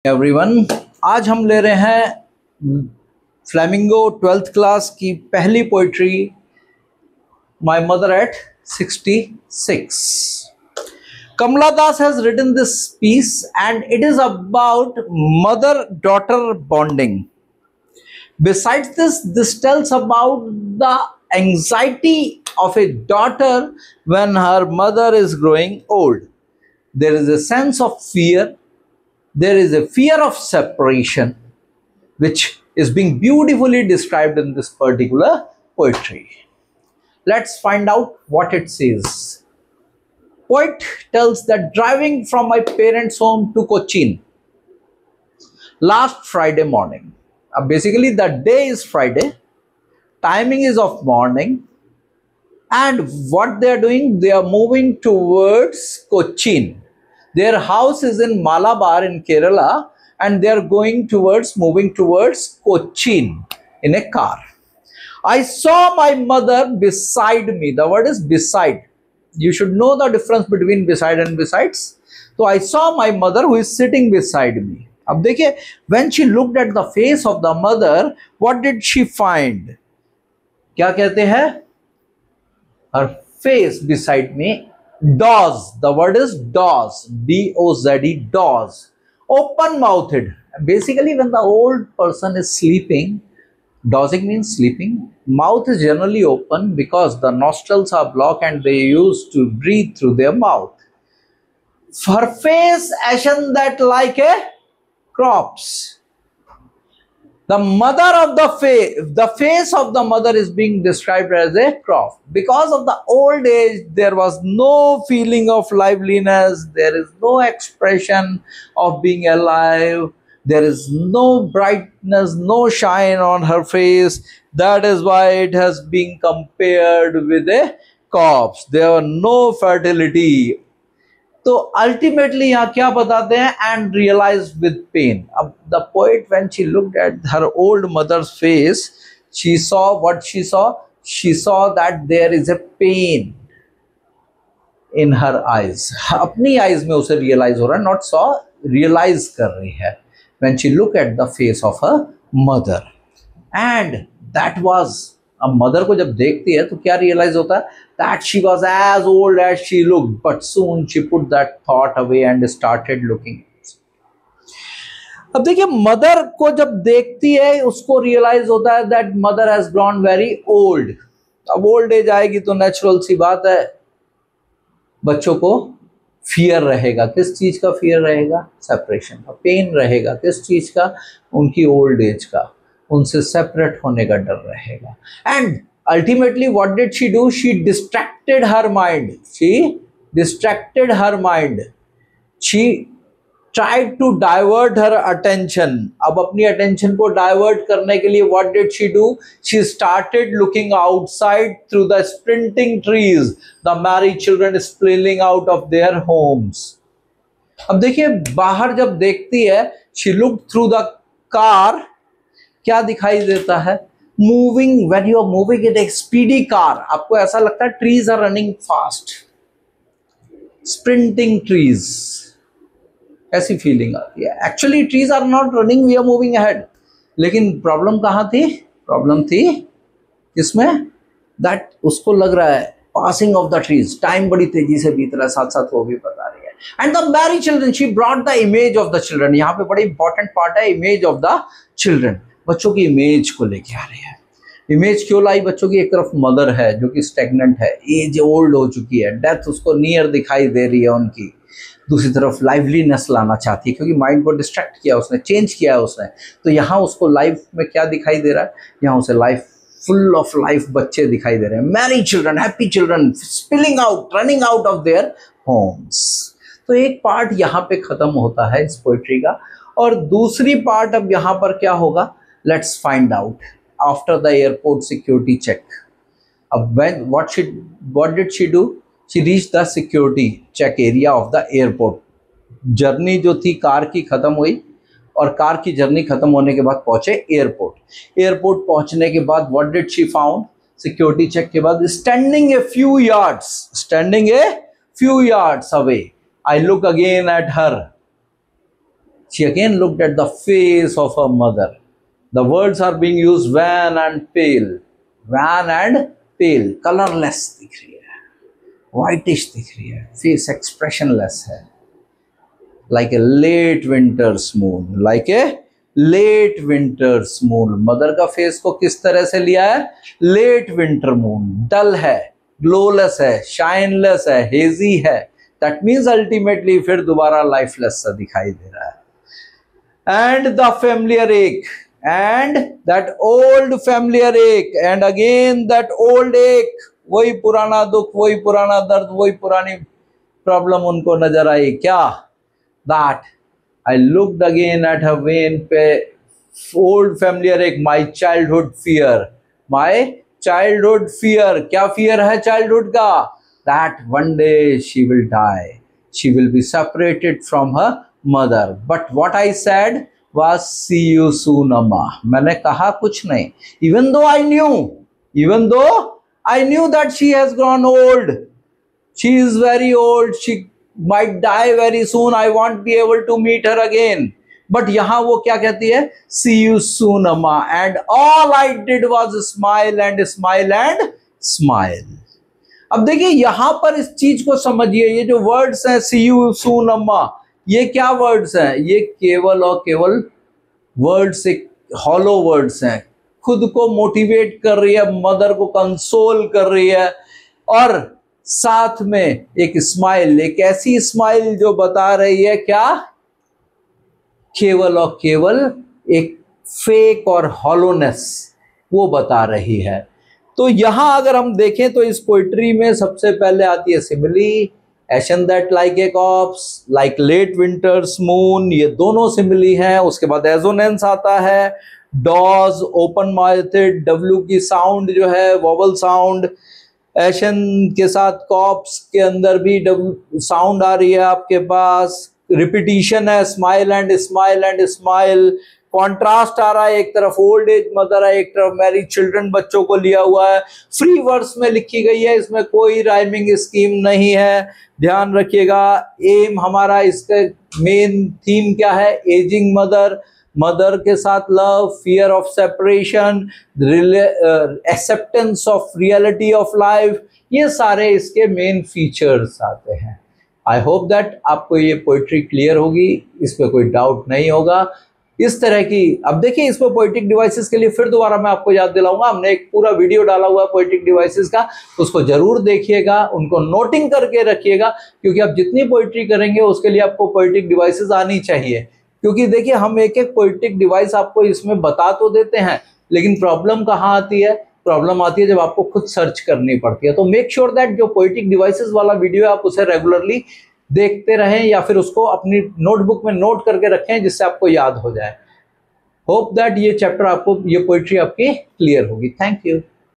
Everyone, आज हम ले रहे हैं फ्लेमिंगो 12th क्लास की पहली poetry, my mother eight 66. Kamala Das has written this piece and it is about mother-daughter bonding. Besides this tells about the anxiety of a daughter when her mother is growing old. There is a sense of fear. There is a fear of separation, which is being beautifully described in this particular poetry. Let's find out what it says. Poet tells that driving from my parents' home to Cochin last Friday morning. Basically, the day is Friday, timing is of morning, and what they are doing, they are moving towards Cochin. Their house is in Malabar in Kerala and they are moving towards Cochin in a car. I saw my mother beside me. The word is beside. You should know the difference between beside and besides. So I saw my mother who is sitting beside me. अब देखिए, when she looked at the face of the mother, what did she find? क्या कहते हैं? Her face beside me. Doze. The word is doze. D-O-Z-E. Doze. Open-mouthed. Basically, when the old person is sleeping, dozing means sleeping. Mouth is generally open because the nostrils are blocked and they used to breathe through their mouth. Her face ashen that like a corpse. The face of the mother is being described as a crop. Because of the old age, there was no feeling of liveliness. There is no expression of being alive. There is no brightness, no shine on her face. That is why it has been compared with a corpse. There was no fertility. तो ultimately यहाँ क्या बताते हैं? And realise with pain. अब the poet when she looked at her old mother's face, she saw what she saw that there is a pain in her eyes. अपनी eyes में उसे realise हो रहा है, नॉट सॉ, रियलाइज कर रही है when she look at the face of her mother. And that was, अब मदर को जब देखती है तो क्या रियलाइज होता है? That she was as old as she looked, but soon she put that thought away and started looking. अब देखिए, मदर को जब देखती है उसको रियलाइज होता है that mother has grown very old. अब ओल्ड एज आएगी तो नेचुरल सी बात है, बच्चों को फियर रहेगा. किस चीज का फियर रहेगा? सेपरेशन का. पेन रहेगा किस चीज का? उनकी ओल्ड एज का, उनसे सेपरेट होने का डर रहेगा. And ultimately, what did she do? She distracted her mind. She tried to divert her attention. अब अपनी attention को divert करने के लिए what did she do? She started looking outside through the sprinting trees. The merry children spilling out of their homes. अब देखिए, बाहर जब देखती है, she looked through the car. क्या दिखाई देता है? Moving, when you are moving in a speedy car, आपको ऐसा लगता है trees are running fast, sprinting trees. ऐसी फीलिंग आती है. Actually trees are not running, we are moving ahead. लेकिन प्रॉब्लम कहाँ थी? प्रॉब्लम थी इसमें that उसको लग रहा है passing of the trees, time बड़ी तेजी से बीत रहा है, साथ साथ वो भी बता रही है. And the merry children, she brought the image of the children. यहाँ पे बड़ी इंपॉर्टेंट पार्ट है, image of the children. बच्चों की इमेज को लेके आ रही है. इमेज क्यों लाई? बच्चों की एक तरफ मदर है जो कि स्टेगनेंट है, एज ओल्ड हो चुकी है, डेथ उसको नियर दिखाई दे रही है उनकी. दूसरी तरफ लाइवलीनेस लाना चाहती है क्योंकि माइंड को डिस्ट्रैक्ट किया उसने, चेंज किया उसने. तो यहाँ उसको लाइफ में क्या दिखाई दे रहा है? यहाँ उसे लाइफ, फुल ऑफ लाइफ बच्चे दिखाई दे रहे हैं. Mary children, happy children, spilling out, running out of their homes. तो एक पार्ट यहाँ पे खत्म होता है इस पोइट्री का, और दूसरी पार्ट अब यहाँ पर क्या होगा? Let's find out. After the airport security check, what did she do? She reached the security check area of the airport. Journey जो थी कार की खत्म हुई और कार की जर्नी खत्म होने के बाद पहुंचे एयरपोर्ट. एयरपोर्ट पहुंचने के बाद what did she found? Security check के बाद standing a few yards away. I look again at her. She again looked at the face of her mother. The words are being used, wan and pale. Wan and pale, colorless दिख रही है, whitish दिख रही है, face expressionless है. Like a late winter's moon. Like a late winter's moon. Mother का face को किस तरह से लिया है? Late winter moon. डल है, ग्लोलेस है, शाइनलेस है, हेजी है. दैट मीन्स अल्टीमेटली फिर दोबारा लाइफलेस सा दिखाई दे रहा है. And the familiar ache, and that old familiar ache, and again that old ache. वही पुराना दुख, वही पुराना दर्द, वही पुरानी प्रॉब्लम उनको नजर आई. क्या? That I looked again at her vain old familiar ache, my childhood fear, my childhood fear. क्या fear है childhood का? That one day she will die, she will be separated from her mother. But what I said was, see you soon, Amma. मैंने कहा कुछ नहीं. Even though I knew that she has grown old, she is very old, she might die very soon, I won't be able to meet her again. But यहाँ वो क्या कहती है? See you soon, Amma. And all I did was smile and smile and smile. अब देखिए यहाँ पर इस चीज को समझिए. ये जो वर्ड्स हैं, see you soon, Amma, ये क्या वर्ड्स हैं? ये केवल और केवल वर्ड्स, एक हॉलो वर्ड्स हैं. खुद को मोटिवेट कर रही है, मदर को कंसोल कर रही है, और साथ में एक स्माइल, एक ऐसी स्माइल जो बता रही है क्या? केवल और केवल एक फेक और हॉलोनेस वो बता रही है. तो यहां अगर हम देखें तो इस पोइट्री में सबसे पहले आती है सिमिली, एशन that like a corpse, like late winter's moon. ये दोनों सिमिली हैं. उसके बाद एजोनेंस आता है, डॉज, ओपन माउथेड, डब्ल्यू की साउंड जो है वोवल साउंड. एशन के साथ कॉप्स के अंदर भी डब्ल्यू साउंड आ रही है आपके पास. रिपीटिशन है, smile and smile and smile. Contrast आ रहा है, एक तरफ ओल्ड एज मदर है, एक तरफ मैरिड चिल्ड्रन बच्चों को लिया हुआ है. फ्री वर्ड्स में लिखी गई है, इसमें कोई राइमिंग स्कीम नहीं है. ध्यान रखिएगा. एम हमारा इसका मेन थीम क्या है? एजिंग मदर, मदर के साथ love, fear of separation, acceptance of reality of life. ये सारे इसके मेन फीचर्स आते हैं. आई होप दैट आपको ये पोइट्री क्लियर होगी, इस पर कोई डाउट नहीं होगा. इस तरह की, अब देखिए इसमें पोएटिक डिवाइसेस के लिए फिर दोबारा मैं आपको याद दिलाऊंगा, हमने एक पूरा वीडियो डाला हुआ है पोएटिक डिवाइसेस का, उसको जरूर देखिएगा, उनको नोटिंग करके रखिएगा, क्योंकि आप जितनी पोएट्री करेंगे उसके लिए आपको पोएटिक डिवाइसेस आनी चाहिए. क्योंकि देखिए हम एक एक पोएटिक डिवाइस आपको इसमें बता तो देते हैं, लेकिन प्रॉब्लम कहाँ आती है? प्रॉब्लम आती है जब आपको खुद सर्च करनी पड़ती है. तो मेक श्योर दैट जो पोएटिक डिवाइसेस वाला वीडियो है आप उसे रेगुलरली देखते रहें, या फिर उसको अपनी नोटबुक में नोट करके रखें जिससे आपको याद हो जाए. होप दैट ये चैप्टर आपको, ये पोएट्री आपकी क्लियर होगी. Thank you.